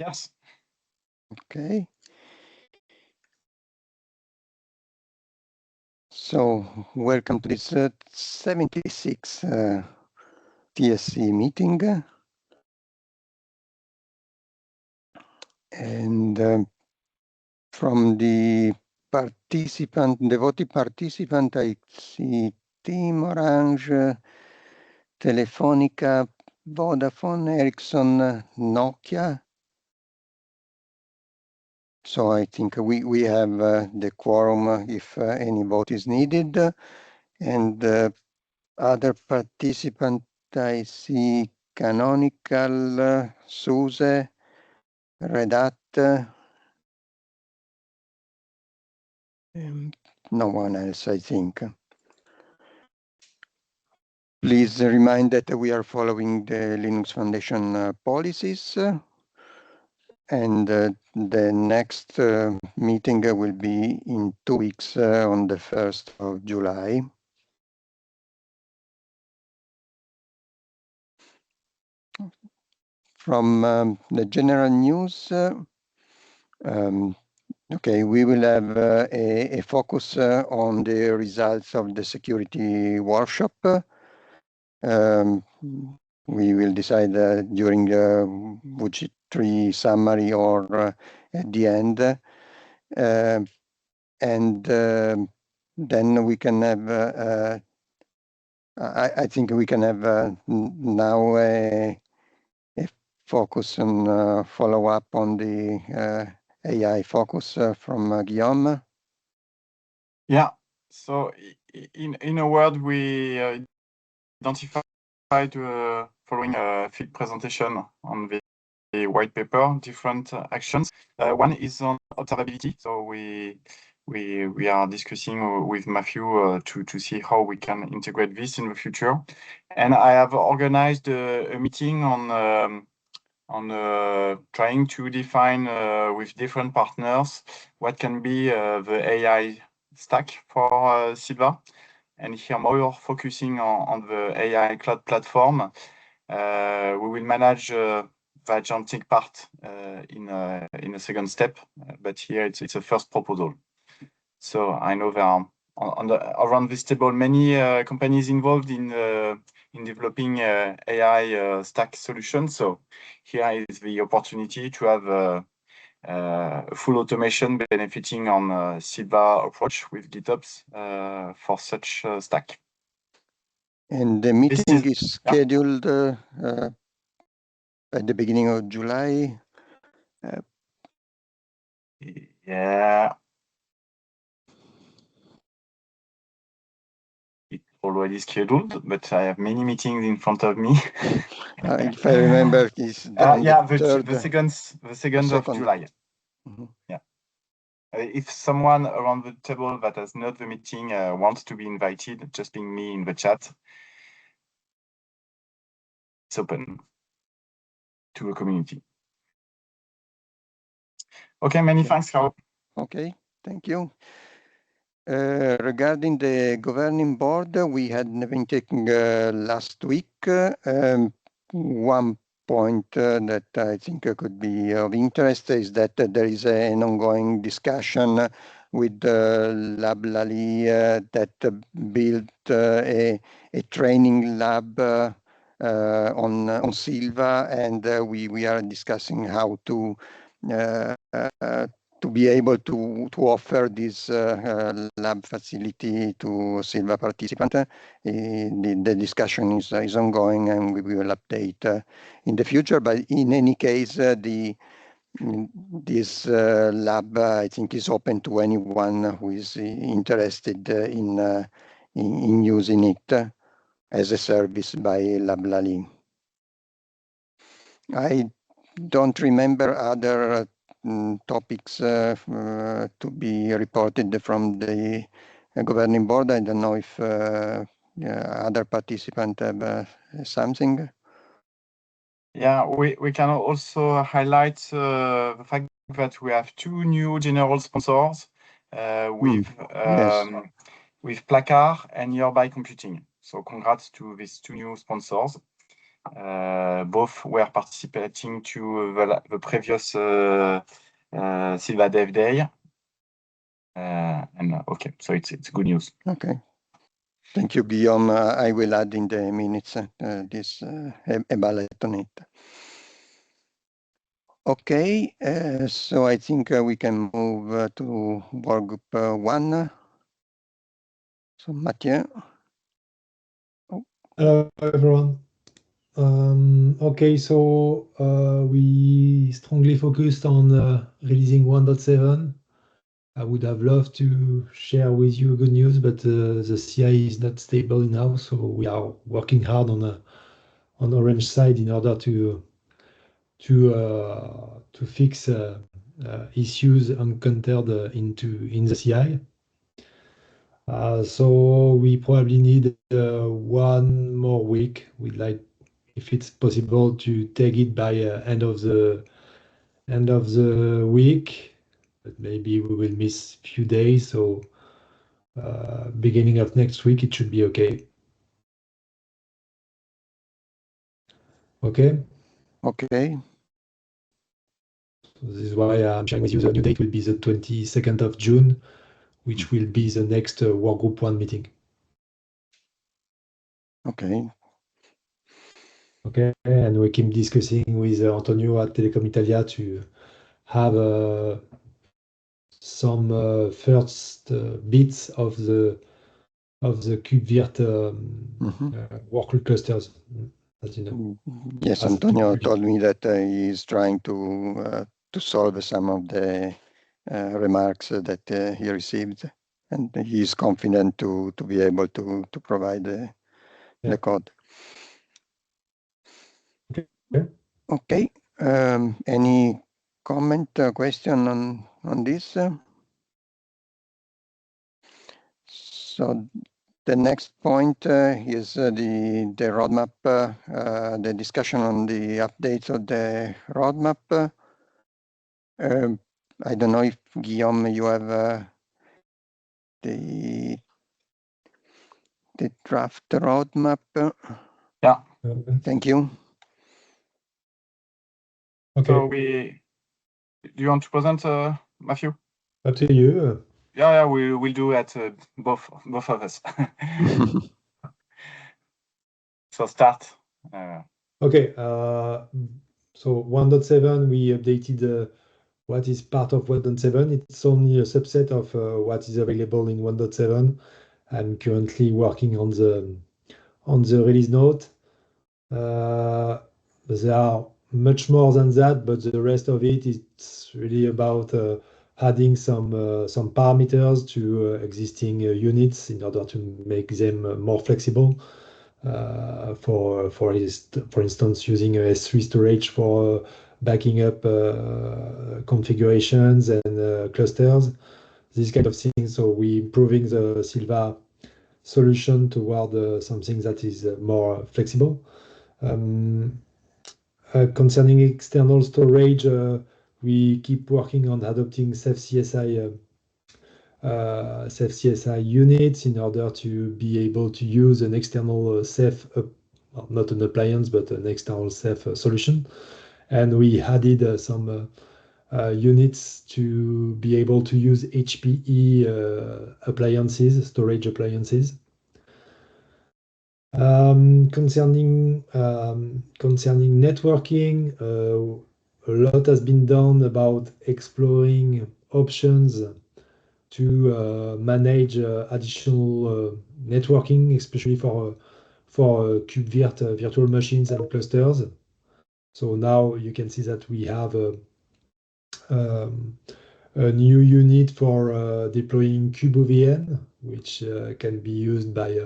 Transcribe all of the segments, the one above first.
Yes. Okay. So, welcome to this 76 TSC meeting. And from the voting participant, I see Team Orange, Telefonica, Vodafone, Ericsson, Nokia. So I think we have the quorum if any vote is needed. And other participant, I see Canonical, SUSE, Red Hat, no one else, I think. Please remind that we are following the Linux Foundation policies. And the next meeting will be in 2 weeks on the 1st of July. From the general news, okay, we will have a focus on the results of the security workshop. We will decide during the budget 3 summary or at the end. And then we can have, I think we can have now a focus on follow up on the AI focus from Guillaume. Yeah. So in a word, we identified following a field presentation on the white paper, different actions. One is on observability. So we are discussing with Matthew to see how we can integrate this in the future. And I have organized a meeting on trying to define with different partners what can be the AI stack for Sylva. And here more focusing on the AI cloud platform. We will manage the agentic part in a second step, but here it's a first proposal. So I know there are around this table many companies involved in developing AI stack solutions. So here is the opportunity to have full automation benefiting on Sylva approach with GitOps for such stack. And the meeting is scheduled at the beginning of July. Yeah. It's already scheduled, but I have many meetings in front of me. If I remember, it's the second of July. Mm-hmm. Yeah. If someone around the table that has not the meeting wants to be invited, just ping me in the chat. It's open to the community. Okay, many thanks, Carlo. Okay, thank you. Regarding the governing board, we had been taking last week. One point that I think could be of interest is that there is an ongoing discussion with LabLali that built a training lab on Sylva, and we are discussing how to be able to offer this lab facility to Sylva participants. The discussion is ongoing, and we will update in the future. But in any case, this lab, I think, is open to anyone who is interested in using it as a service by LabLali. I don't remember other topics to be reported from the governing board. I don't know if other participants have something. Yeah, we can also highlight the fact that we have 2 new general sponsors with Placard and Nearby Computing. So congrats to these 2 new sponsors. Both were participating to the previous Sylva Dev Day. Okay, so it's good news. Okay. Thank you, Guillaume. I will add in the minutes this evaluate on it. Okay, so I think we can move to work group 1. So Mathieu. Hello, everyone. Okay, so we strongly focused on releasing 1.7. I would have loved to share with you good news, but the CI is not stable now, so we are working hard on Orange side in order to fix issues encountered in the CI. So we probably need 1 more week. We'd like, if it's possible, to take it by end of the week, but maybe we will miss a few days. So beginning of next week, it should be okay. Okay. Okay. So this is why I'm sharing with you the new date will be the 22nd of June, which will be the next work group 1 meeting. Okay. Okay, and we keep discussing with Antonio at Telecom Italia to have some first bits of the KubeVirt workload clusters, as you know. Yes, Antonio told me that he's trying to solve some of the remarks that he received, and he is confident to be able to provide the code. Okay. Okay. Any comment, question on this? So the next point is the roadmap, the discussion on the updates of the roadmap. I don't know if, Guillaume, you have the draft roadmap. Yeah. Thank you. Okay. So do you want to present, Matthew? Up to you. Yeah, we will do it, both of us. So start. Okay. So 1.7, we updated what is part of 1.7. It's only a subset of what is available in 1.7. I'm currently working on the release note. There are much more than that, but the rest of it is really about adding some parameters to existing units in order to make them more flexible. For instance, using a S3 storage for backing up configurations and clusters, these kind of things. So we're improving the Sylva solution toward something that is more flexible. Concerning external storage, we keep working on adopting Ceph CSI units in order to be able to use an external Ceph, not an appliance, but an external Ceph solution. And we added some units to be able to use HPE appliances, storage appliances. Concerning networking, a lot has been done about exploring options to manage additional networking, especially for KubeVirt virtual machines and clusters. So now you can see that we have a new unit for deploying KubeOVN, which can be used by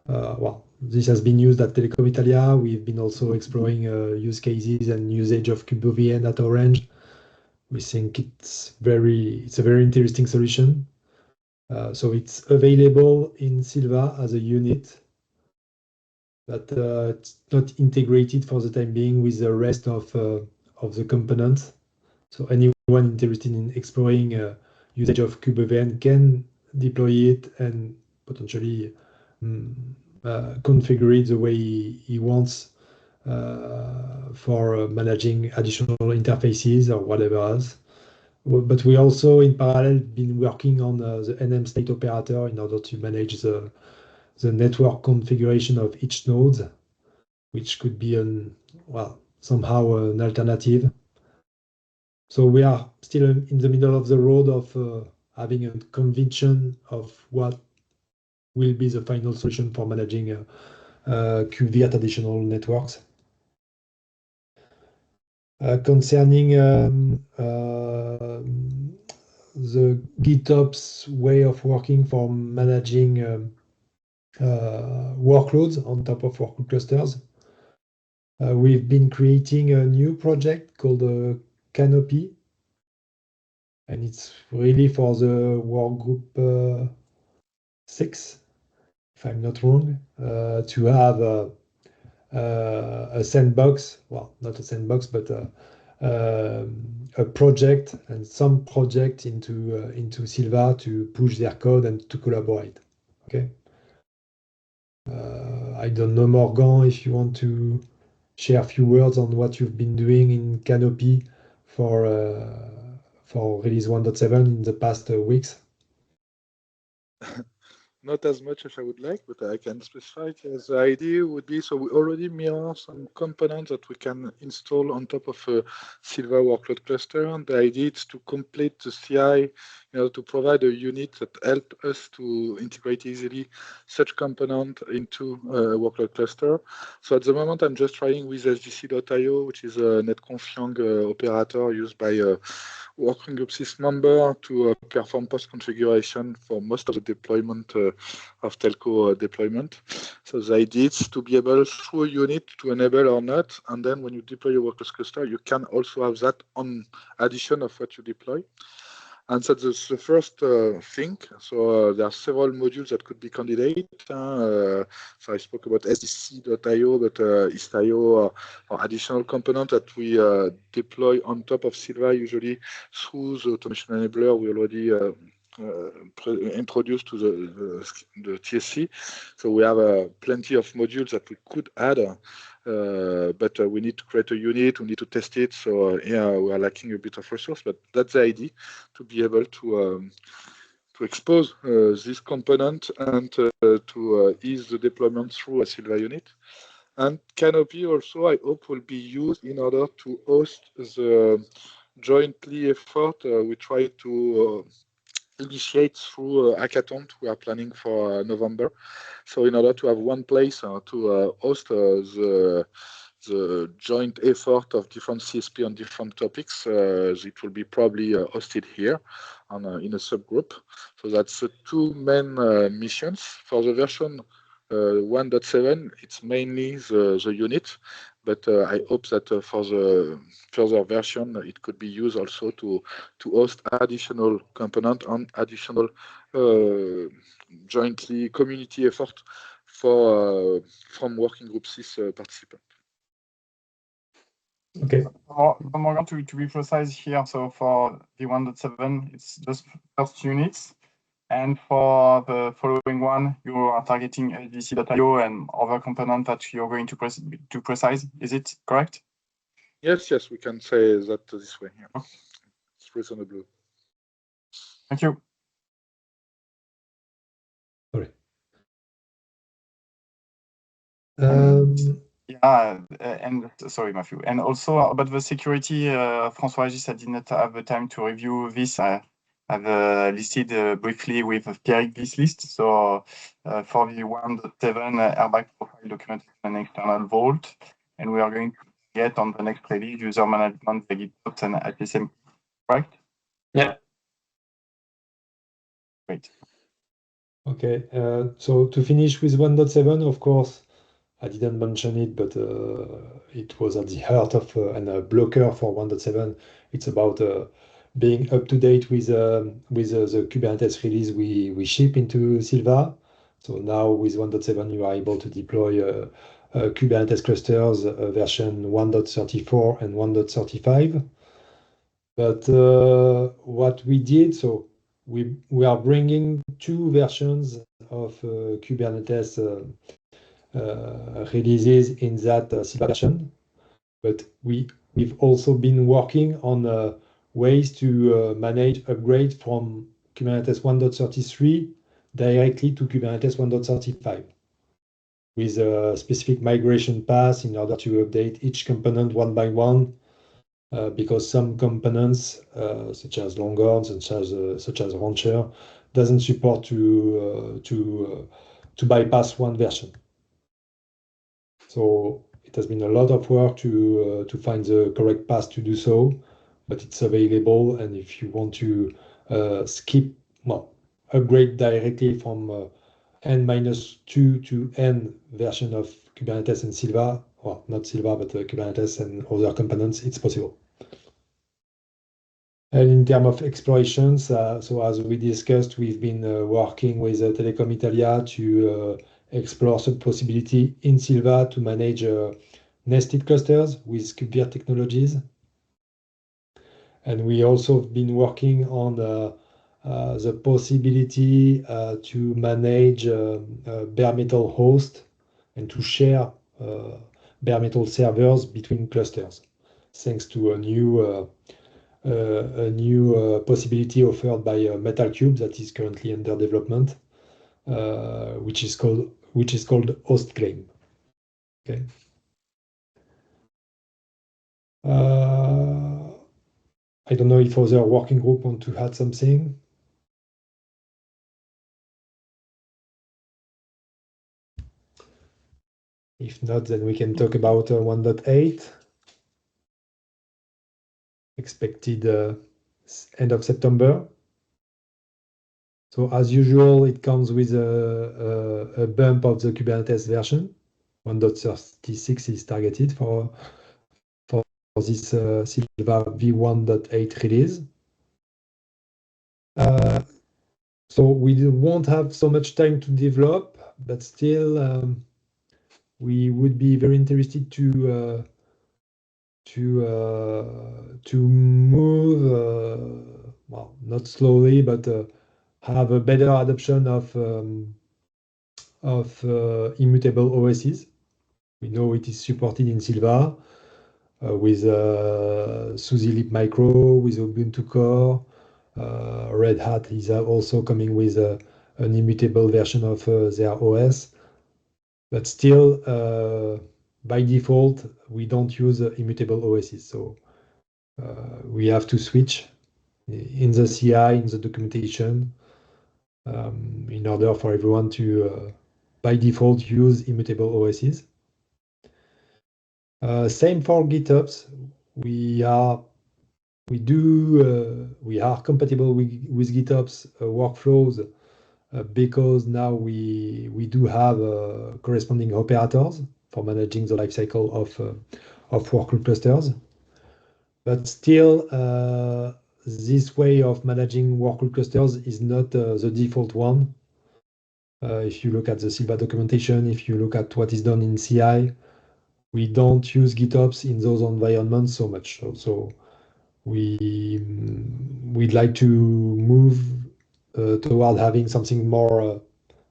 well, this has been used at Telecom Italia. We've been also exploring use cases and usage of KubeOVN at Orange. We think it's a very interesting solution. So it's available in Sylva as a unit, but it's not integrated for the time being with the rest of the components. So anyone interested in exploring usage of KubeOVN can deploy it and potentially configure it the way he wants for managing additional interfaces or whatever else. But we also, in parallel, been working on the NM state operator in order to manage the network configuration of each node, which could be somehow an alternative. So we are still in the middle of the road of having a conviction of what will be the final solution for managing QVIR additional networks. Concerning the GitOps way of working for managing workloads on top of workload clusters, we've been creating a new project called Canopy, and it's really for the work group 6, if I'm not wrong, to have a sandbox, well, not a sandbox, but a project and some project into Sylva to push their code and to collaborate. Okay. I don't know, Morgan, if you want to share a few words on what you've been doing in Canopy for release 1.7 in the past weeks. Not as much as I would like, but I can specify. The idea would be, so we already mirror some components that we can install on top of a Sylva workload cluster. And the idea is to complete the CI, to provide a unit that helps us to integrate easily such component into a workload cluster. So at the moment, I'm just trying with sdc.io, which is a netconfig operator used by working group sys member to perform post configuration for most of the deployment of telco deployment. So the idea is to be able through a unit to enable or not, and then when you deploy your workload cluster, you can also have that on addition of what you deploy. And so that's the first thing. So there are several modules that could be candidate. So I spoke about sdc.io, but Istio or additional component that we deploy on top of Sylva, usually through the automation enabler we already introduced to the TSC. So we have plenty of modules that we could add. But we need to create a unit, we need to test it. So yeah, we are lacking a bit of resource, but that's the idea, to be able to expose this component and to ease the deployment through a Sylva unit. And Canopy also, I hope, will be used in order to host the jointly effort we try to initiate through hackathon we are planning for November. So in order to have one place to host the joint effort of different CSP on different topics, it will be probably hosted here on in a subgroup. So that's the two main missions. For the version 1.7, it's mainly the unit, but I hope that for the further version, it could be used also to host additional component and additional jointly community effort for from working group 6 participants. Okay. Morgan, to be precise here, so for the 1.7, it's just first units. And for the following one, you are targeting sdc.io and other component that you're going to precise. Is it correct? Yes, we can say that this way. Yeah. Okay. It's reasonable. Thank you. Sorry. Yeah, and sorry, Matthew. And also about the security, François, I did not have the time to review this. I've listed briefly with Pierre this list. So for the 1.7 airbag profile documentation and external vault, and we are going to get on the next release user management, the GitOps and HSM, right? Yeah. Great. Okay. So to finish with 1.7, of course, I didn't mention it, but it was at the heart of and a blocker for 1.7. It's about being up to date with the Kubernetes release we ship into Sylva. So now with 1.7, you are able to deploy Kubernetes clusters version 1.34 and 1.35. But what we did, so we are bringing two versions of Kubernetes releases in that Sylva version. But we've also been working on ways to manage upgrade from Kubernetes 1.33 directly to Kubernetes 1.35 with a specific migration path in order to update each component one by one, because some components, such as Longhorn, such as Rancher, doesn't support to bypass one version. So it has been a lot of work to find the correct path to do so, but it's available. And if you want to upgrade directly from N-2 to N version of Kubernetes and Sylva, well, not Sylva, but Kubernetes and other components, it's possible. And in terms of explorations, so as we discussed, we've been working with Telecom Italia to explore some possibility in Sylva to manage nested clusters with kubectl technologies. And we also have been working on the possibility to manage bare metal host and to share bare metal servers between clusters, thanks to a new possibility offered by MetalCube that is currently under development, which is called HostClaim. Okay. I don't know if other working group want to add something. If not, then we can talk about 1.8. Expected end of September. So as usual, it comes with a bump of the Kubernetes version. 1.36 is targeted for this Sylva v1.8 release. So we won't have so much time to develop, but still we would be very interested to move, well, not slowly, but have a better adoption of immutable OSs. We know it is supported in Sylva with SUSE libmicro, with Ubuntu Core. Red Hat is also coming with an immutable version of their OS. But still, by default, we don't use immutable OSs. So we have to switch in the CI, in the documentation, in order for everyone to, by default, use immutable OSs. Same for GitOps. We are compatible with GitOps workflows because now we do have corresponding operators for managing the lifecycle of workload clusters. But still, this way of managing workload clusters is not the default one. If you look at the Sylva documentation, if you look at what is done in CI, we don't use GitOps in those environments so much. So we'd like to move toward having something more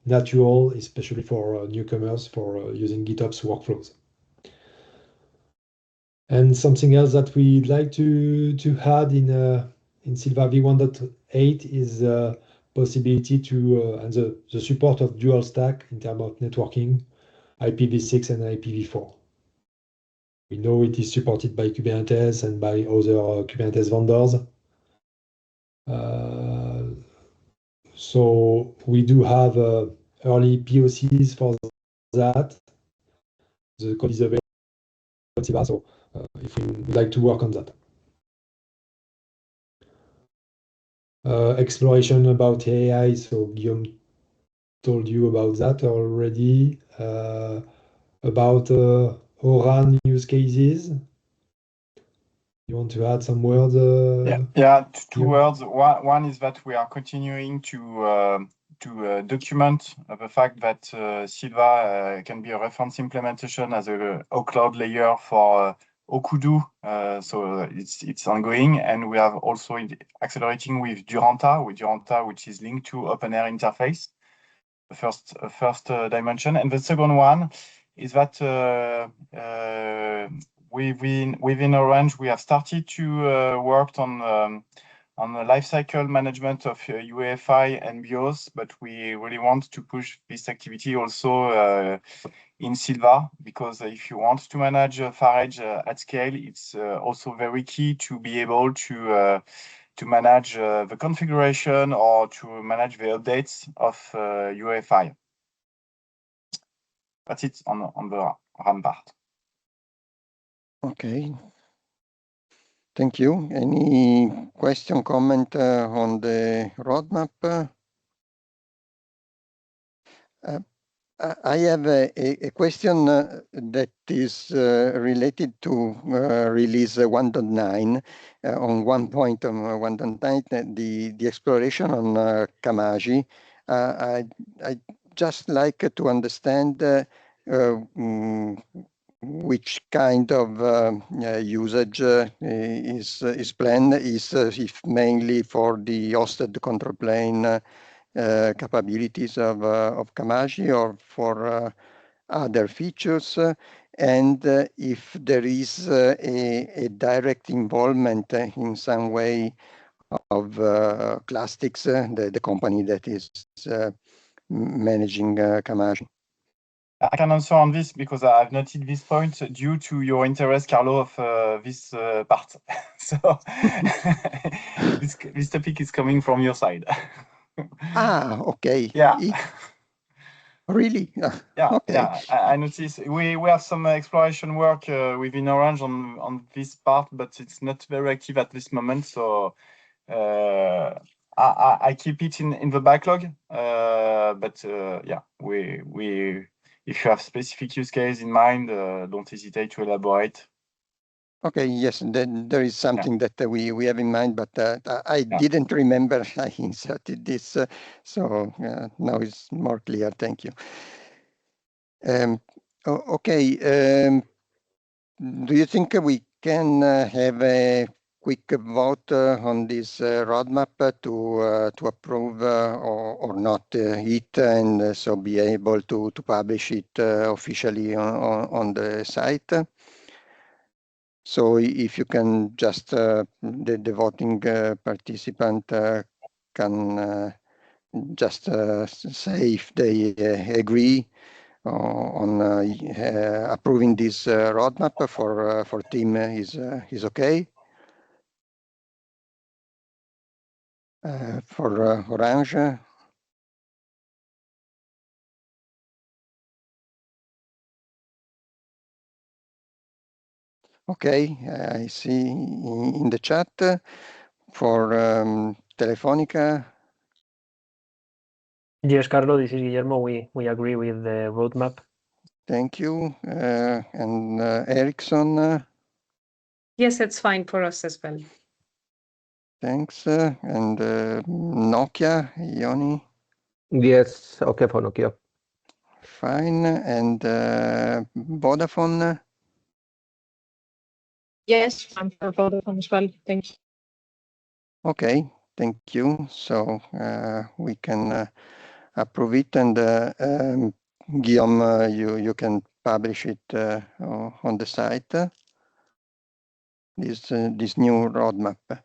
natural, especially for newcomers, for using GitOps workflows. And something else that we'd like to add in Sylva v1.8 is the possibility to and the support of dual stack in terms of networking, IPv6 and IPv4. We know it is supported by Kubernetes and by other Kubernetes vendors. So we do have early POCs for that. The code is available, so if we would like to work on that. Exploration about AI, so Guillaume told you about that already. About ORAN use cases. You want to add some words? Yeah, two words. One is that we are continuing to document the fact that Sylva can be a reference implementation as a cloud layer for Okudu. So it's ongoing, and we have also accelerating with Duranta, which is linked to OpenAir interface. first dimension. And the second one is that within Orange, we have started to work on the lifecycle management of UEFI and BIOS, but we really want to push this activity also in Sylva, because if you want to manage far edge at scale, it's also very key to be able to manage the configuration or to manage the updates of UEFI. That's it on the RAM part. Okay. Thank you. Any question, comment on the roadmap? I have a question that is related to release 1.9. On one point on 1.9, the exploration on Kamaji. I just like to understand which kind of usage is planned. Is if mainly for the hosted control plane capabilities of Kamaji, or for other features, and if there is a direct involvement in some way of Clastics, the company that is managing Kamaji. I can answer on this because I've noted this point due to your interest, Carlo, of this part. So this topic is coming from your side. Okay. Yeah. Really? Yeah. Okay. Yeah. I noticed we have some exploration work within Orange on this part, but it's not very active at this moment. So I keep it in the backlog. But yeah, we if you have specific use case in mind, don't hesitate to elaborate. Okay, yes, then there is something that we have in mind, but I didn't remember I inserted this, so now it's more clear. Thank you. Okay, do you think we can have a quick vote on this roadmap to approve or not it, and so be able to publish it officially on the site? So if you can just, the voting participant can just say if they agree on approving this roadmap for team is okay. For Orange. Okay, I see in the chat. For Telefonica. Yes, Carlo, this is Guillermo. We agree with the roadmap. Thank you. And Ericsson. Yes, it's fine for us as well. Thanks. And Nokia, Ioni. Yes, okay for Nokia. Fine. And Vodafone. Yes, I'm for Vodafone as well. Thank you. Okay, thank you. So we can approve it, and Guillaume, you can publish it on the site. This new roadmap.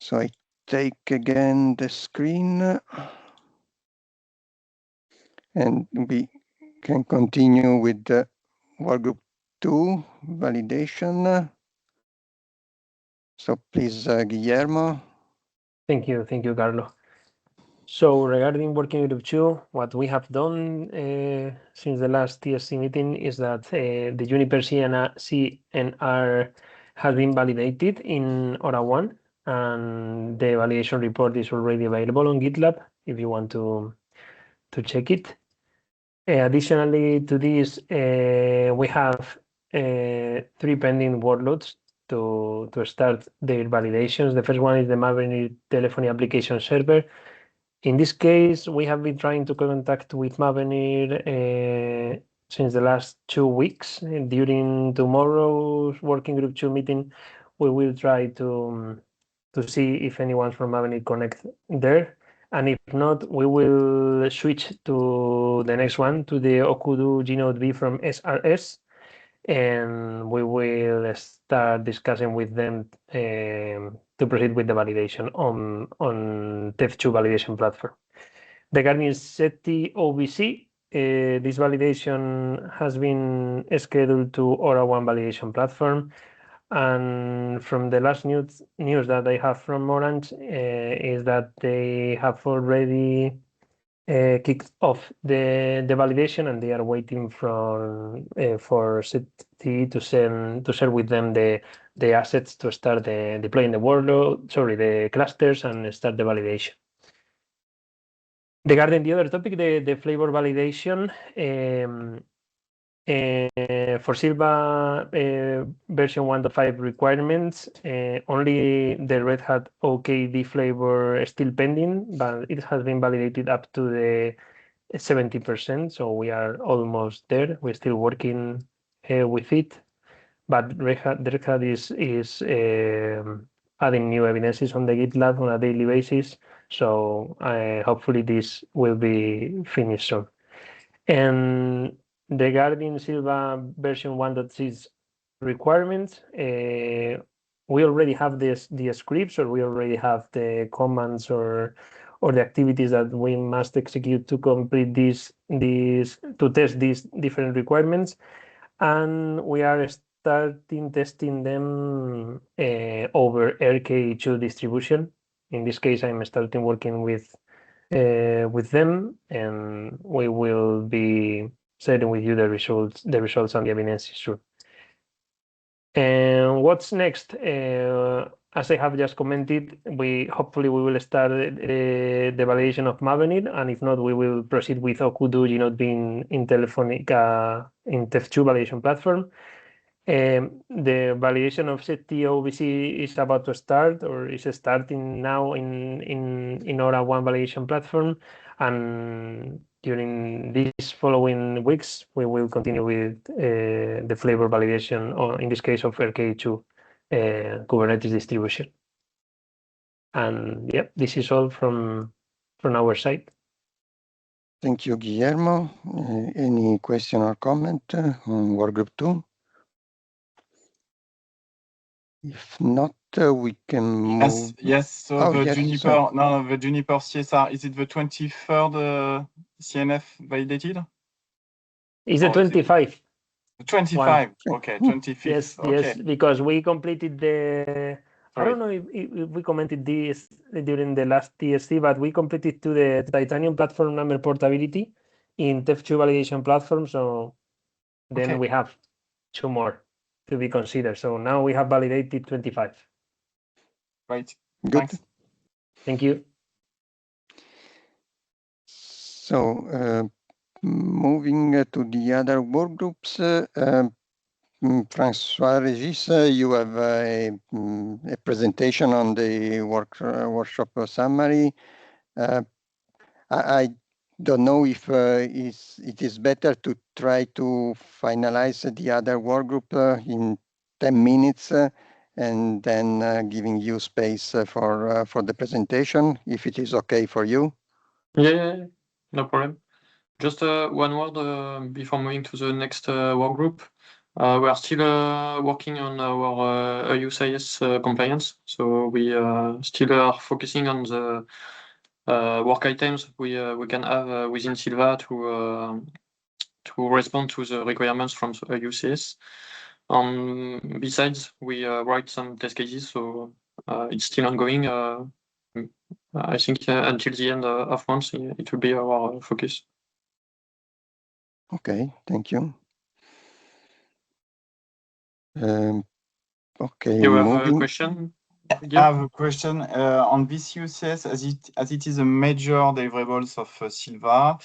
So I take again the screen, and we can continue with the workgroup 2 validation. So please, Guillermo. Thank you, Carlo. So regarding working group 2, what we have done since the last TSC meeting is that the Juniper CNR has been validated in Aura 1, and the validation report is already available on GitLab if you want to check it. Additionally to this, we have 3 pending workloads to start their validations. The first one is the Mavenir telephony application server. In this case, we have been trying to contact with Mavenir since the last 2 weeks. During tomorrow's working group 2 meeting, we will try to see if anyone from Mavenir connect there. And if not, we will switch to the next one, to the Okudu Gnode B from SRS, and we will start discussing with them to proceed with the validation on TEF2 validation platform. Regarding SETI OBC, this validation has been scheduled to Aura 1 validation platform. And from the last news that I have from Orange is that they have already kicked off the validation, and they are waiting for SETI to share with them the assets to start deploying the clusters and start the validation. Regarding the other topic, the flavor validation, for Sylva version 1.5 requirements, only the Red Hat OKD flavor is still pending, but it has been validated up to the 70%, so we are almost there. We're still working with it, but the Red Hat is adding new evidences on the GitLab on a daily basis, so hopefully this will be finished soon. And regarding Sylva version 1.6 requirements, we already have the scripts, or we already have the commands or the activities that we must execute to complete to test these different requirements, and we are starting testing them over RK2 distribution. In this case, I'm starting working with them, and we will be sharing with you the results and the evidence soon. And what's next? As I have just commented, hopefully we will start the validation of Mavenir, and if not, we will proceed with Okudu Gnode being in Telefonica in TEF2 validation platform. The validation of SETI OBC is about to start, or is starting now in Aura 1 validation platform, and during these following weeks we will continue with the flavor validation, or in this case of RK2 Kubernetes distribution. And yeah, this is all from our side. Thank you, Guillermo. Any question or comment on Workgroup 2? If not, we can move. Yes. So Oh, the yes, Juniper, the Juniper CSR, is it the 23rd CNF validated? Is it 25? 25. Okay, 25th. Yes, okay. yes, because we completed the. Sorry. I don't know if we commented this during the last TSC, but we completed to the Titanium platform number portability in TEF2 validation platform. So then we have 2 more to be considered. So now we have validated 25. Right. Good. Thanks. Thank you. So moving to the other work groups, François Regis, you have a presentation on the workshop summary. I don't know if it is better to try to finalize the other work group in 10 minutes and then giving you space for the presentation, if it is okay for you. Yeah, no problem. Just one word before moving to the next work group. We are still working on our EUCS compliance, so we still are focusing on the work items we can have within Sylva to respond to the requirements from the EUCS. Besides, we write some test cases, so it's still ongoing. I think until the end of month, it will be our focus. Okay, thank you. Okay, you have a question? I have a question on this EUCS, as it is a major deliverables of Sylva.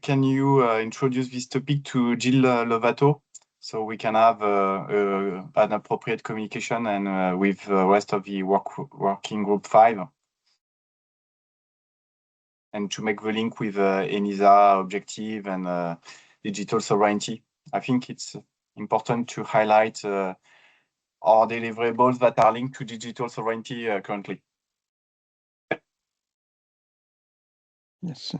Can you introduce this topic to Gilles Lovato, so we can have an appropriate communication and with the rest of the working group 5, and to make the link with ENISA objective and digital sovereignty? I think it's important to highlight our deliverables that are linked to digital sovereignty currently. Yes.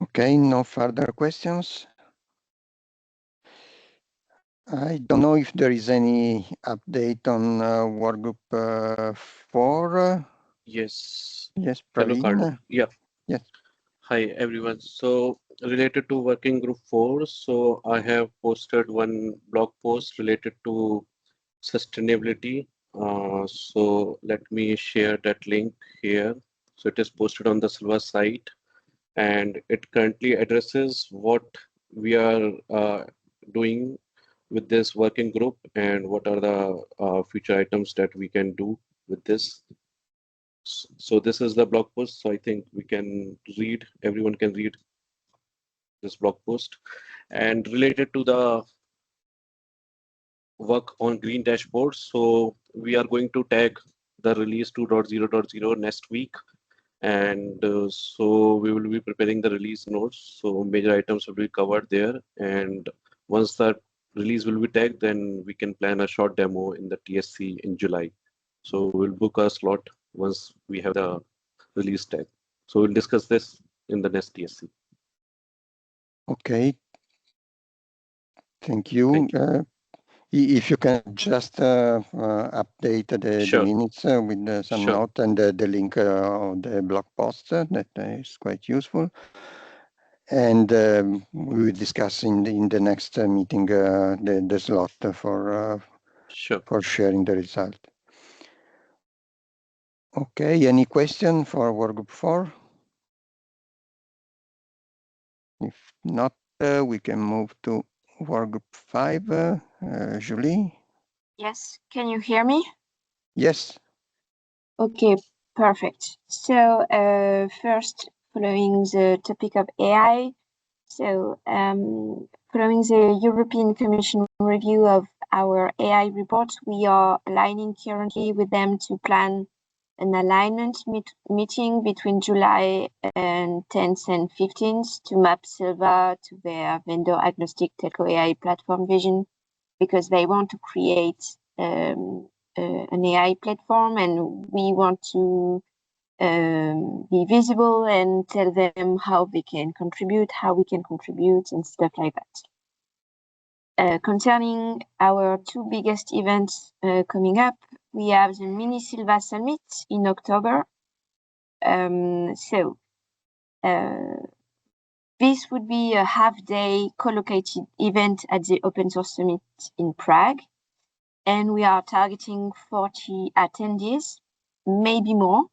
Okay, no further questions. I don't know if there is any update on Workgroup 4. Yes. Yes, Hello, Carlo. Praveen. Yeah. Yes. Hi, everyone. So related to working group 4, so I have posted one blog post related to sustainability. So let me share that link here. So it is posted on the Sylva site, and it currently addresses what we are doing with this working group and what are the future items that we can do with this. So this is the blog post. So I think we can read, everyone can read this blog post. And related to the work on green dashboard, so we are going to tag the release 2.0.0 next week. And so we will be preparing the release notes. So major items will be covered there. And once that release will be tagged, then we can plan a short demo in the TSC in July. So we'll book a slot once we have the release tag. So we'll discuss this in the next TSC. Okay. Thank you. Thank you. If you can just update the Sure. minutes with some Sure. note and the link of the blog post, that is quite useful. And we will discuss in the next meeting the slot for sharing the result. Okay, any question for Workgroup 4? If not, we can move to Workgroup 5. Julie? Yes, can you hear me? Yes. Okay, perfect. So first, following the topic of AI, so following the European Commission review of our AI report, we are aligning currently with them to plan an alignment meeting between July and 10th and 15th to map Sylva to their vendor agnostic telco AI platform vision, because they want to create an AI platform, and we want to be visible and tell them how they can contribute, how we can contribute, and stuff like that. Concerning our two biggest events coming up, we have the Mini Sylva Summit in October. This would be a half-day co-located event at the Open Source Summit in Prague. And we are targeting 40 attendees, maybe more.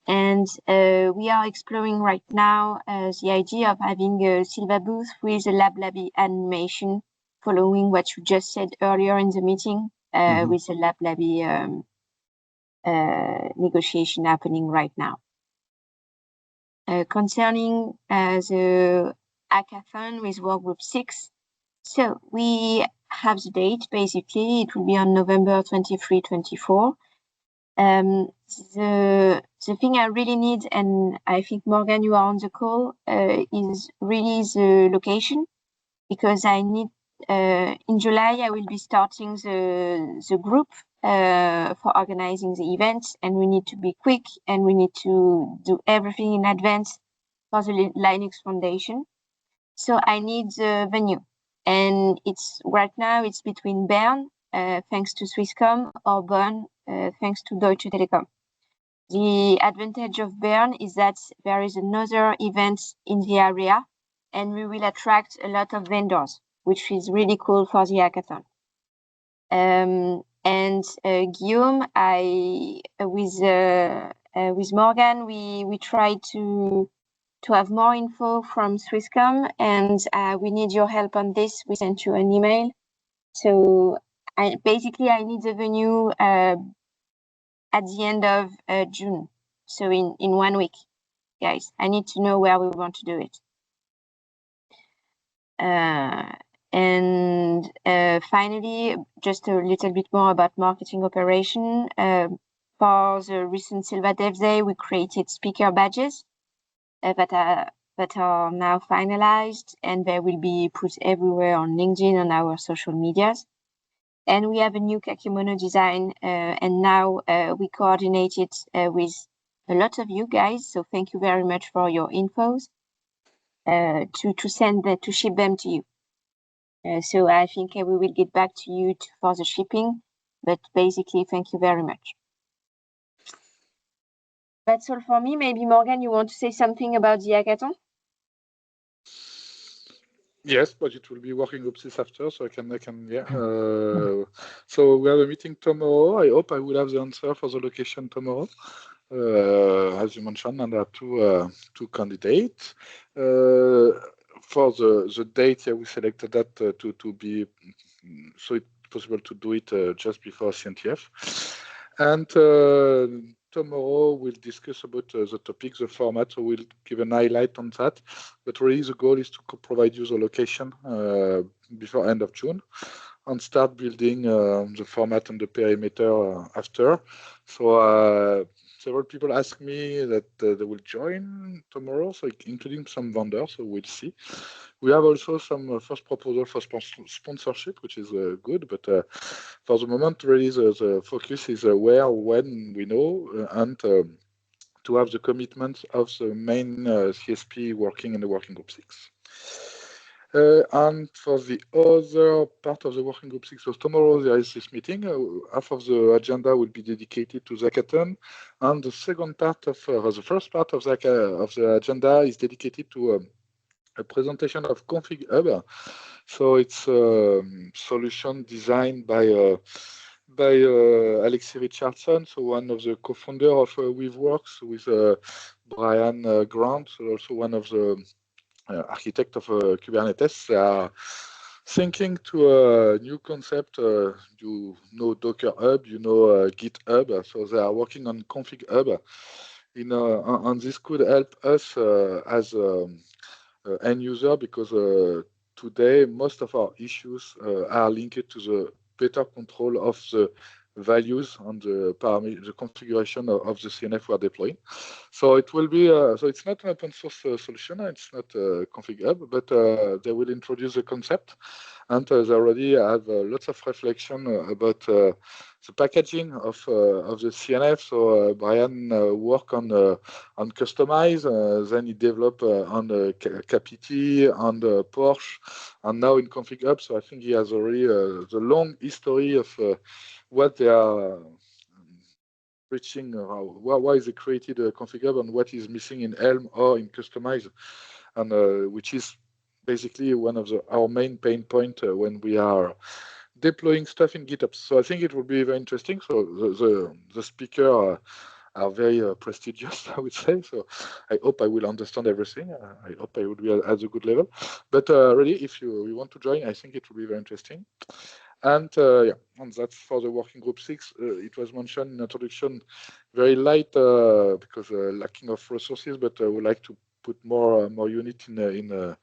And we are exploring right now the idea of having a Sylva booth with a LabLabby animation, following what you just said earlier in the meeting, with a LabLabby negotiation happening right now. Concerning the hackathon with Workgroup 6, so we have the date. Basically, it will be on November 23-24. The thing I really need, and I think Morgan, you are on the call, is really the location, because I need in July I will be starting the group for organizing the event, and we need to be quick and we need to do everything in advance for the Linux Foundation. So I need the venue, and it's right now it's between Bern, thanks to Swisscom, or Bonn, thanks to Deutsche Telekom. The advantage of Bern is that there is another event in the area, and we will attract a lot of vendors, which is really cool for the hackathon. And Guillaume, with Morgan, we try to have more info from Swisscom, and we need your help on this. We sent you an email. So I need the venue at the end of June. So in 1 week, guys, I need to know where we want to do it. And finally, just a little bit more about marketing operation. For the recent Sylva Dev Day, we created speaker badges that are now finalized, and they will be put everywhere on LinkedIn, on our social medias. And we have a new Kakemono design, and now we coordinate it with a lot of you guys. So thank you very much for your infos to ship them to you. So I think we will get back to you for the shipping, but basically, thank you very much. That's all for me. Maybe Morgan, you want to say something about the hackathon? Yes, but it will be working group 6 after, so I can, yeah. So we have a meeting tomorrow. I hope I will have the answer for the location tomorrow. As you mentioned, and there are two candidates. For the date, yeah, we selected that to be so it's possible to do it just before CNTF. And tomorrow we'll discuss about the topic, the format, so we'll give an highlight on that. But really the goal is to provide you the location before end of June and start building the format and the perimeter after. So several people ask me that they will join tomorrow, so including some vendors, so we'll see. We have also some first proposal for sponsorship, which is good, but for the moment, really the focus is where, when we know, and to have the commitment of the main CSP working in the working group 6. And for the other part of the working group 6, so tomorrow there is this meeting. Half of the agenda will be dedicated to the hackathon, and the second part of the first part of the agenda is dedicated to a presentation of Config Hub. So it's a solution designed by Alexi Richardson, so one of the co-founder of Weaveworks, with Brian Grant, so also one of the architect of Kubernetes. They are thinking to a new concept. You know Docker Hub, you know GitHub. So they are working on Config Hub. And this could help us as end user, because today most of our issues are linked to the better control of the values and the configuration of the CNF we are deploying. So it will be, so it's not an open source solution, it's not Config Hub, but they will introduce the concept, and they already have lots of reflection about the packaging of the CNF. So Brian worked on Customize, then he developed on KPT, on Porsche, and now in Config Hub. So I think he has already the long history of what they are reaching, why is it created a Config Hub, and what is missing in Helm or in Customize, and which is basically one of our main pain point when we are deploying stuff in GitHub. So I think it will be very interesting. So the speaker are very prestigious, I would say. So I hope I will understand everything. I hope I will be at a good level. But really, if you want to join, I think it will be very interesting. And yeah, and that's for the working group 6. It was mentioned in introduction, very light because lacking of resources, but we would like to put more unit in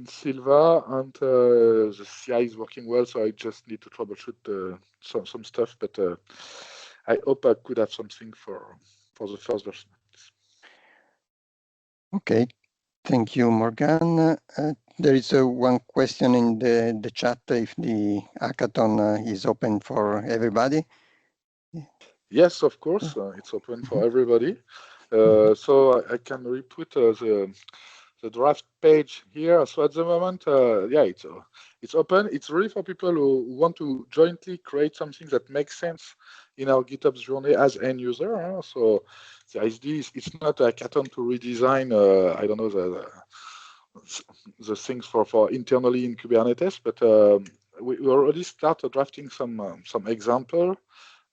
Sylva, and the CI is working well, so I just need to troubleshoot some stuff, but I hope I could have something for the first version. Okay, thank you, Morgan. There is one question in the chat, if the hackathon is open for everybody. Yes, of course, it's open for everybody. So I can re-put the draft page here. So at the moment, yeah, it's open. It's really for people who want to jointly create something that makes sense in our GitHub journey as end user. So the idea is it's not a hackathon to redesign, I don't know, the things for internally in Kubernetes, but we already started drafting some example.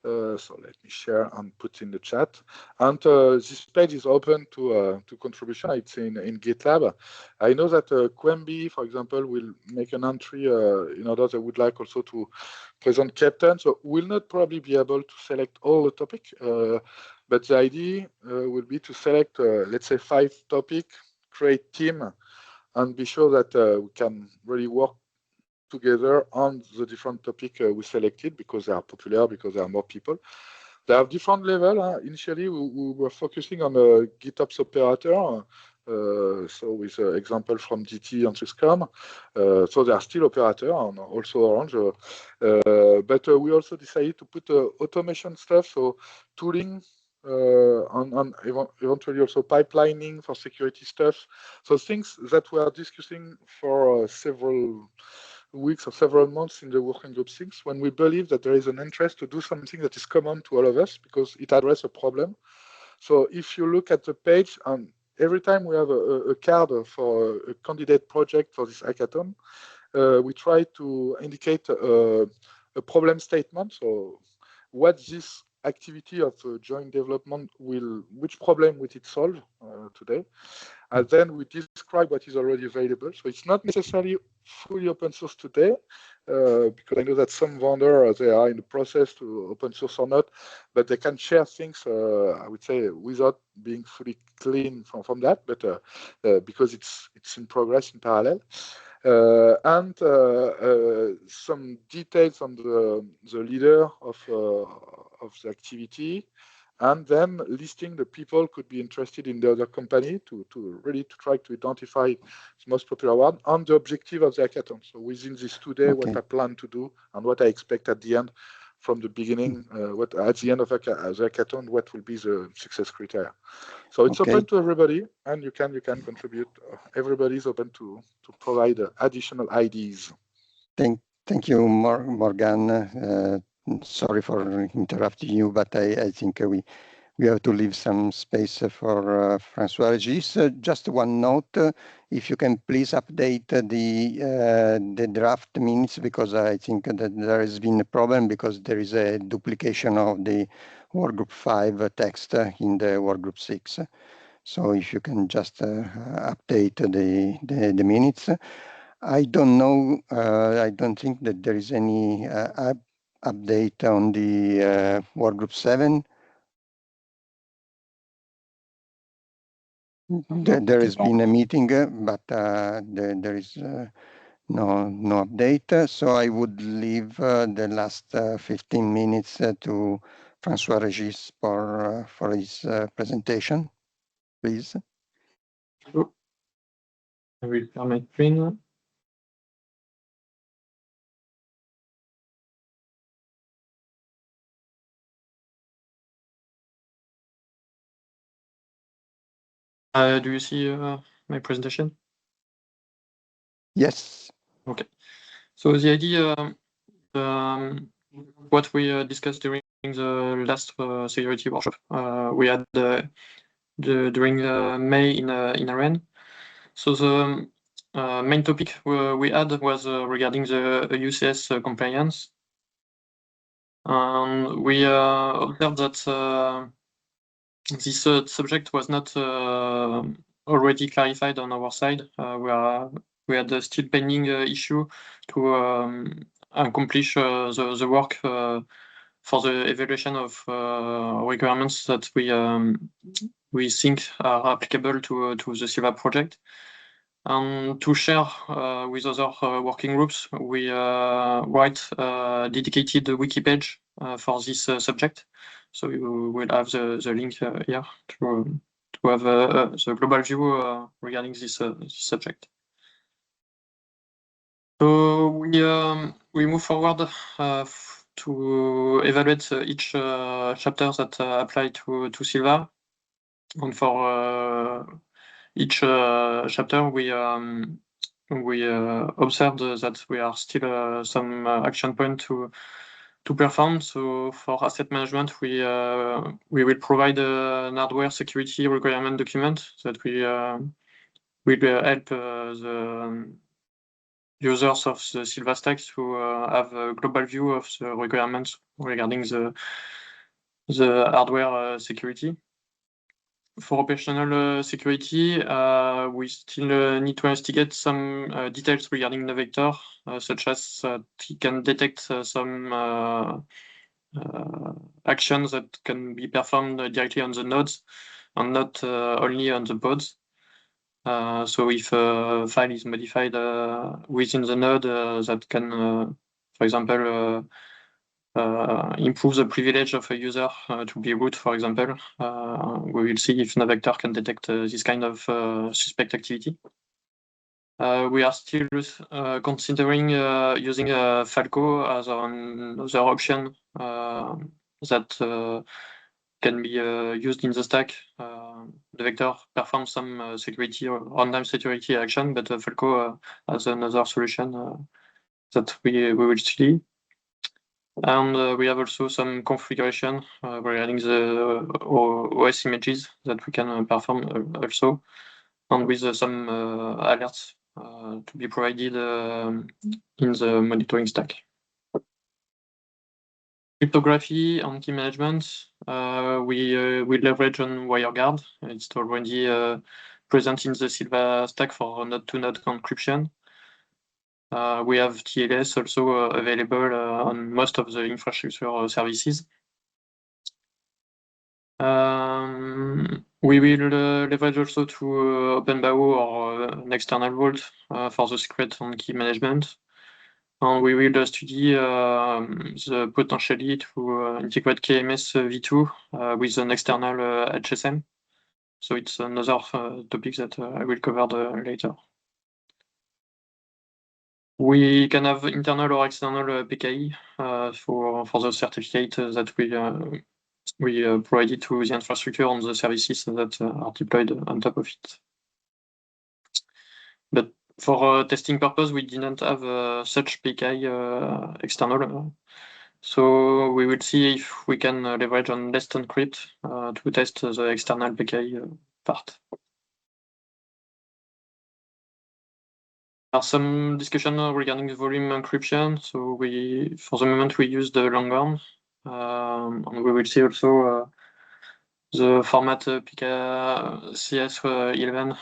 So let me share and put in the chat. And this page is open to contribution. It's in GitLab. I know that Quemby, for example, will make an entry in order they would like also to present Captain. So we'll not probably be able to select all the topic, but the idea will be to select, let's say, 5 topics, create team, and be sure that we can really work together on the different topic we selected, because they are popular, because there are more people. They have different level. Initially, we were focusing on a GitOps operator, So with example from DT and Swisscom. So they are still operator and also Orange. But we also decided to put automation stuff, so tooling, and eventually also pipelining for security stuff. So things that we are discussing for several weeks or several months in the working group 6, when we believe that there is an interest to do something that is common to all of us because it addresses a problem. So if you look at the page, every time we have a card for a candidate project for this hackathon, we try to indicate a problem statement. So what this activity of joint development which problem will it solve today? And then we describe what is already available. So it's not necessarily fully open source today, because I know that some vendors, they are in the process to open source or not, but they can share things, I would say, without being fully clean from that, but because it's in progress in parallel. And some details on the leader of the activity, and then listing the people could be interested in the other company to really try to identify the most popular one and the objective of the hackathon. So within this 2 days, what I plan to do and what I expect at the end from the beginning, what at the end of the hackathon, what will be the success criteria. So it's open to everybody, and you can contribute. Everybody is open to provide additional ideas. Thank you, Morgan. Sorry for interrupting you, but I think we have to leave some space for François Regis. Just one note, if you can please update the draft minutes, because I think that there has been a problem because there is a duplication of the workgroup 5 text in the workgroup 6. So if you can just update the minutes. I don't know, I don't think that there is any update on the workgroup 7. There has been a meeting, but there is no update. So I would leave the last 15 minutes to François Regis for his presentation, please. Sure. I will share my screen. Do you see my presentation? Yes. Okay. So the idea, what we discussed during the last security workshop, we had during May in Iran. So the main topic we had was regarding the EUCS compliance. We observed that this subject was not already clarified on our side. We had a still pending issue to accomplish the work for the evaluation of requirements that we think are applicable to the Sylva project. And to share with other working groups, we write a dedicated wiki page for this subject. So you will have the link here to have the global view regarding this subject. So we move forward to evaluate each chapter that apply to Sylva. And for each chapter, we observed that we are still some action point to perform. So for asset management, we will provide an hardware security requirement document that we will help the users of the Sylva stack to have a global view of the requirements regarding the hardware security. For operational security, we still need to investigate some details regarding Navigator, such as he can detect some actions that can be performed directly on the nodes and not only on the pods. So if a file is modified within the node, that can, for example, improve the privilege of a user to be root, for example. We will see if Navector can detect this kind of suspect activity. We are still considering using Falco as another option that can be used in the stack. The vector performs some security or runtime security action, but Falco has another solution that we will see. And we have also some configuration regarding the OS images that we can perform also, and with some alerts to be provided in the monitoring stack. Cryptography and key management, we leverage on WireGuard. It's already present in the Sylva stack for node-to-node encryption. We have TLS also available on most of the infrastructure services. We will leverage also to OpenBAO or an external vault for the secret and key management. And we will study the potentially to integrate KMS v2 with an external HSM. So it's another topic that I will cover later. We can have internal or external PKI for the certificate that we provided to the infrastructure on the services that are deployed on top of it. But for testing purpose, we didn't have such PKI external. So we will see if we can leverage on Let's Encrypt to test the external PKI part. There are some discussion regarding the volume encryption. So for the moment, we use the Longhorn. And we will see also the format PKCS11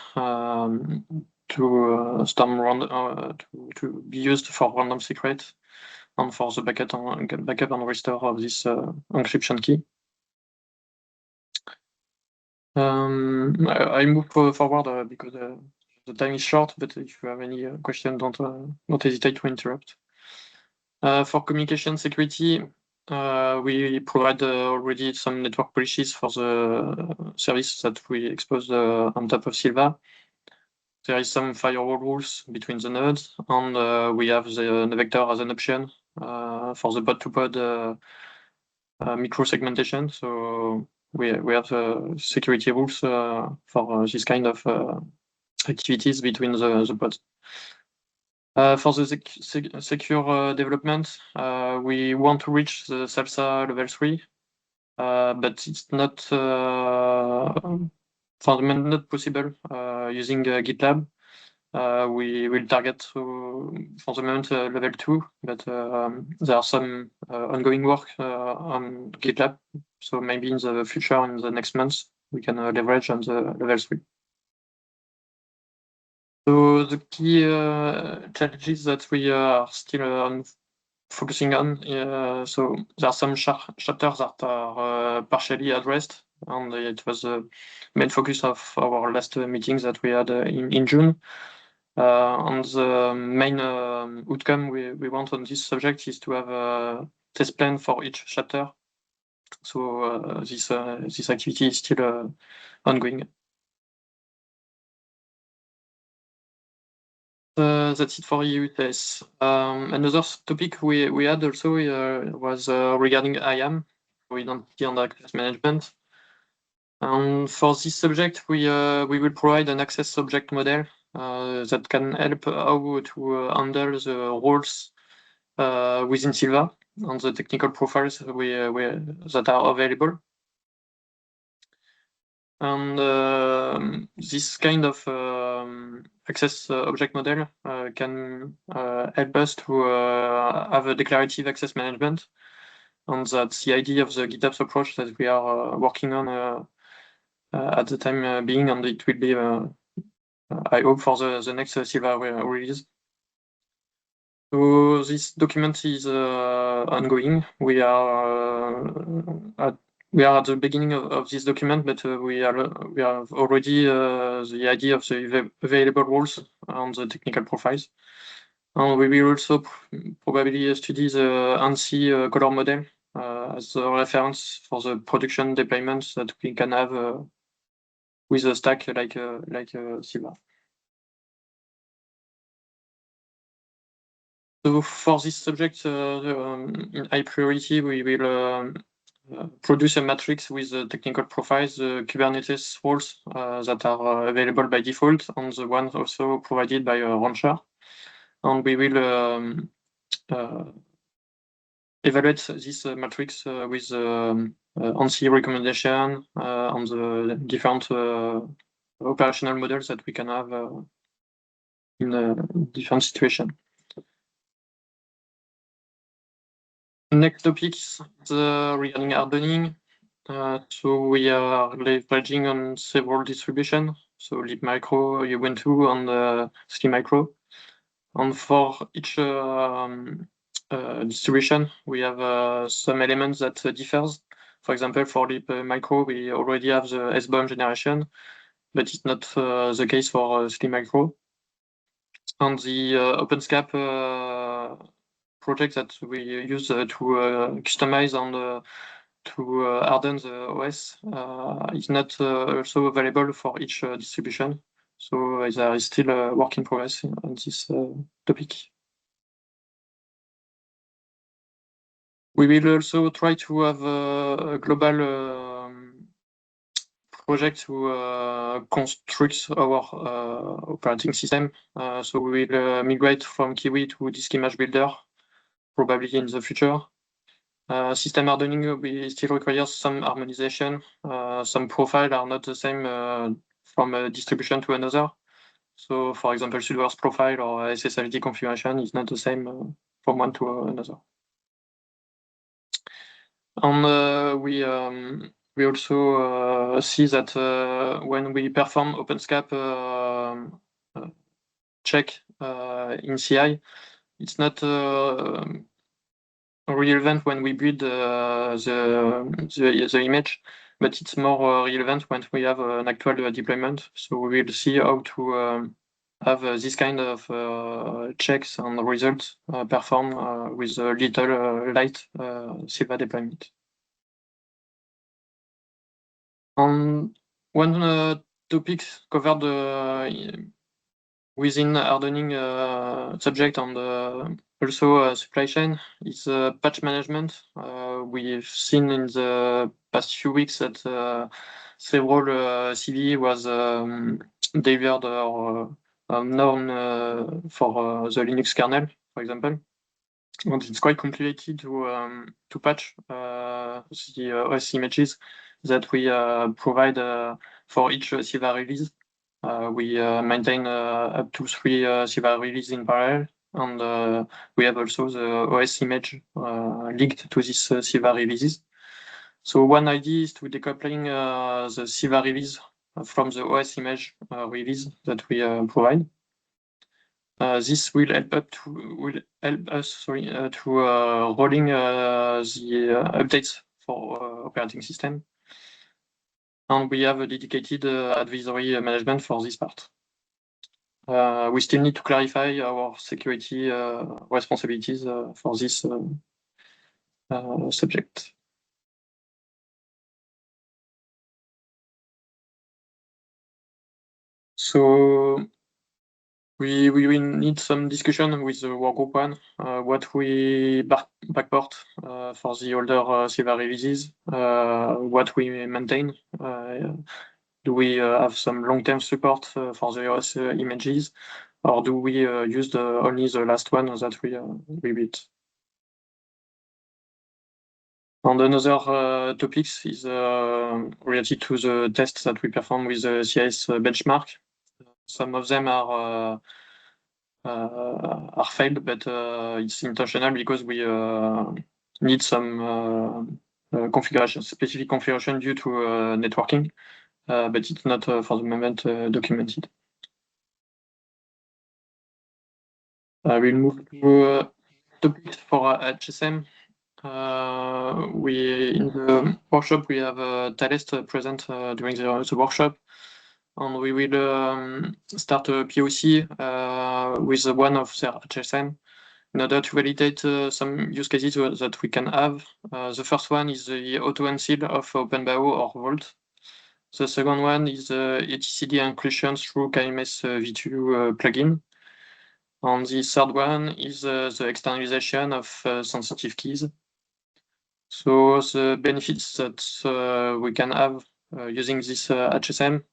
to be used for random secret and for the backup and restore of this encryption key. I move forward because the time is short, but if you have any question, don't hesitate to interrupt. For communication security, we provide already some network policies for the service that we expose on top of Sylva. There is some firewall rules between the nodes, and we have the Navector as an option for the pod-to-pod micro-segmentation. So we have security rules for this kind of activities between the pods. For the secure development, we want to reach the SALSA level 3, but it's not fundamentally not possible using GitLab. We will target for the moment level 2, but there are some ongoing work on GitLab. So maybe in the future, in the next months, we can leverage on the level 3. So the key challenges that we are still focusing on, so there are some chapters that are partially addressed, and it was the main focus of our last meetings that we had in June. And the main outcome we want on this subject is to have a test plan for each chapter. So this activity is still ongoing. That's it for EUCS. Another topic we had also was regarding IAM, identity and access management. And for this subject, we will provide an access object model that can help how to handle the roles within Sylva and the technical profiles that are available. And this kind of access object model can help us to have a declarative access management. And that's the idea of the GitOps approach that we are working on at the time being, and it will be, I hope, for the next Sylva release. So this document is ongoing. We are at the beginning of this document, but we have already the idea of the available roles on the technical profiles. And we will also probably study the ANSI color model as a reference for the production deployments that we can have with a stack like Sylva. So for this subject in high priority, we will produce a matrix with the technical profiles, the Kubernetes roles that are available by default, and the ones also provided by Rancher. And we will evaluate this matrix with ANSI recommendation on the different operational models that we can have in a different situation. Next topic is regarding hardening. So we are leveraging on several distributions, so libmicro, Ubuntu, and SliMicro. And for each distribution, we have some elements that differs. For example, for libmicro, we already have the SBOM generation, but it's not the case for SliMicro. And the OpenSCAP project that we use to customize and to harden the OS is not also available for each distribution. So there is still a work in progress on this topic. We will also try to have a global project to construct our operating system. So we will migrate from Kiwi to disk image builder, probably in the future. System hardening we still requires some harmonization. Some profiles are not the same from a distribution to another. So, for example, Sylva's profile or SSID configuration is not the same from one to another. And we also see that when we perform OpenSCAP check in CI, it's not relevant when we build the image, but it's more relevant when we have an actual deployment. So we will see how to have this kind of checks and results performed with a little light Sylva deployment. On one topic covered within hardening subject and also supply chain is patch management. We've seen in the past few weeks that several CVE was delivered or known for the Linux kernel, for example. And it's quite complicated to patch the OS images that we provide for each Sylva release. We maintain up to 3 Sylva releases in parallel, and we have also the OS image linked to this Sylva releases. So one idea is to decoupling the Sylva release from the OS image release that we provide. This will help us to rolling the updates for operating system. And we have a dedicated advisory management for this part. We still need to clarify our security responsibilities for this subject. So we will need some discussion with the workgroup one, what we backport for the older Sylva releases, what we maintain. Do we have some long-term support for the OS images, or do we use only the last one that we built? And another topics is related to the tests that we perform with the CIS benchmark. Some of them are failed, but it's intentional because we need some specific configuration due to networking, but it's not for the moment documented. I will move to topics for HSM. In the workshop, we have Thales present during the workshop. and we will start a POC with one of their HSM in order to validate some use cases that we can have. The first one is the auto unseal of OpenBio or Vault. The second one is etcd inclusion through KMS v2 plugin. And the third one is the externalization of sensitive keys. So the benefits that we can have using this HSM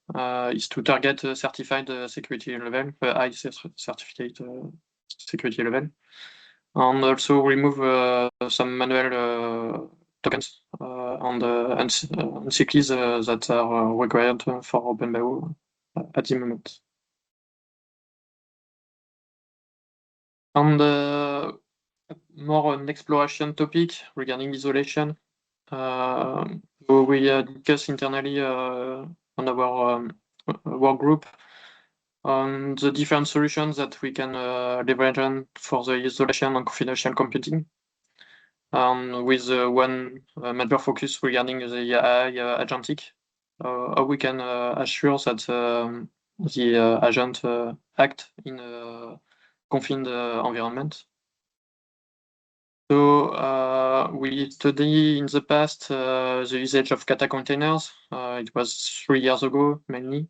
is to target a certified security level, high certificate security level, and also remove some manual tokens and unseal keys that are required for OpenBio at the moment. And more an exploration topic regarding isolation. So we discuss internally on our work group on the different solutions that we can leverage on for the isolation and confidential computing. With one major focus regarding the AI agentic, how we can assure that the agent act in a confined environment. So we studied in the past the usage of kata containers. It was 3 years ago mainly,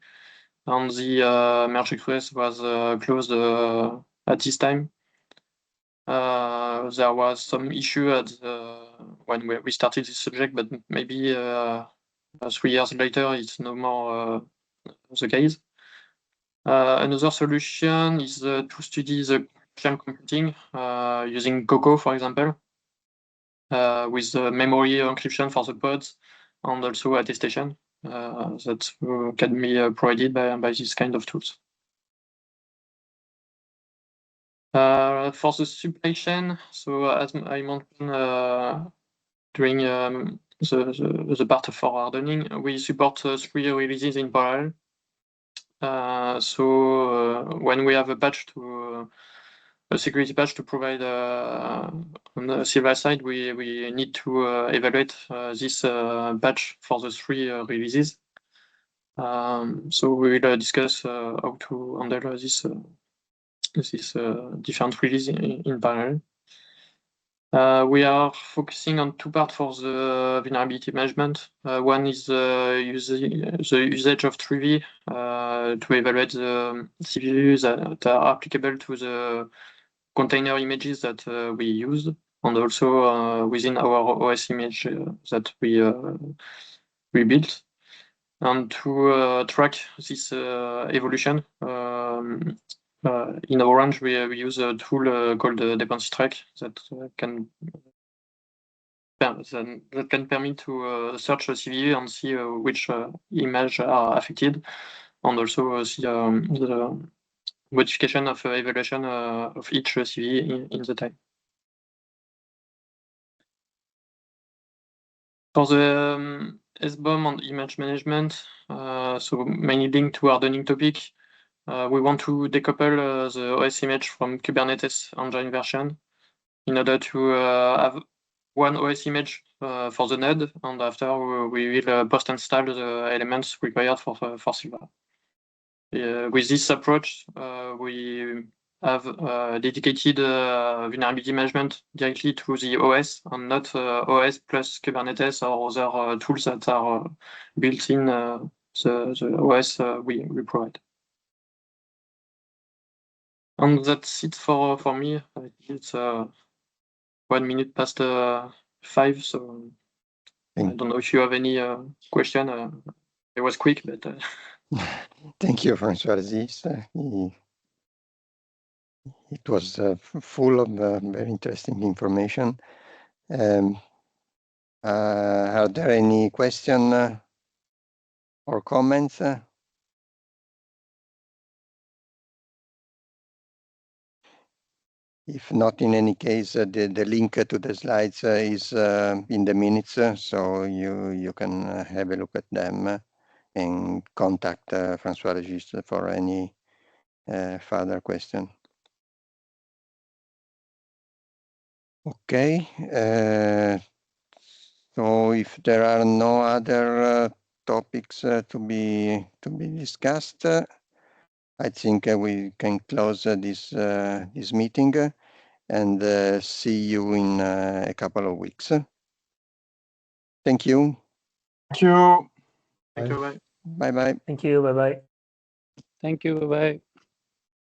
and the merge request was closed at this time. There was some issue at when we started this subject, but maybe 3 years later it's no more the case. Another solution is to study the computing using Coco, for example, with memory encryption for the pods and also attestation that can be provided by this kind of tools. For the supply chain, so as I mentioned during the part of our hardening, we support 3 releases in parallel. So when we have a patch to a security patch to provide on the Sylva side, we need to evaluate this patch for the 3 releases. So we will discuss how to handle this different release in parallel. We are focusing on 2 parts for the vulnerability management. One is the usage of 3V to evaluate the CVEs that are applicable to the container images that we use, and also within our OS image that we built, and to track this evolution. In Orange, we use a tool called Dependency Track that can permit to search a CVE and see which images are affected, and also see the modification of evaluation of each CVE in the time. For the SBOM and image management, so mainly linked to hardening topic, we want to decouple the OS image from Kubernetes engine version in order to have one OS image for the node, and after we will post-install the elements required for Sylva. With this approach, we have dedicated vulnerability management directly to the OS and not OS plus Kubernetes or other tools that are built in the OS we provide. And that's it for me. It's 1 minute past 5, so I don't know if you have any question. It was quick, but thank you, Francois. It was full of very interesting information. Are there any questions or comments? If not, in any case, the link to the slides is in the minutes, so you can have a look at them and contact Francois Regis for any further question. Okay, so if there are no other topics to be discussed, I think we can close this meeting and see you in a couple of weeks. Thank you. Thank you. Thank you. Bye. Bye bye. Thank you. Bye bye. Thank you. Bye bye.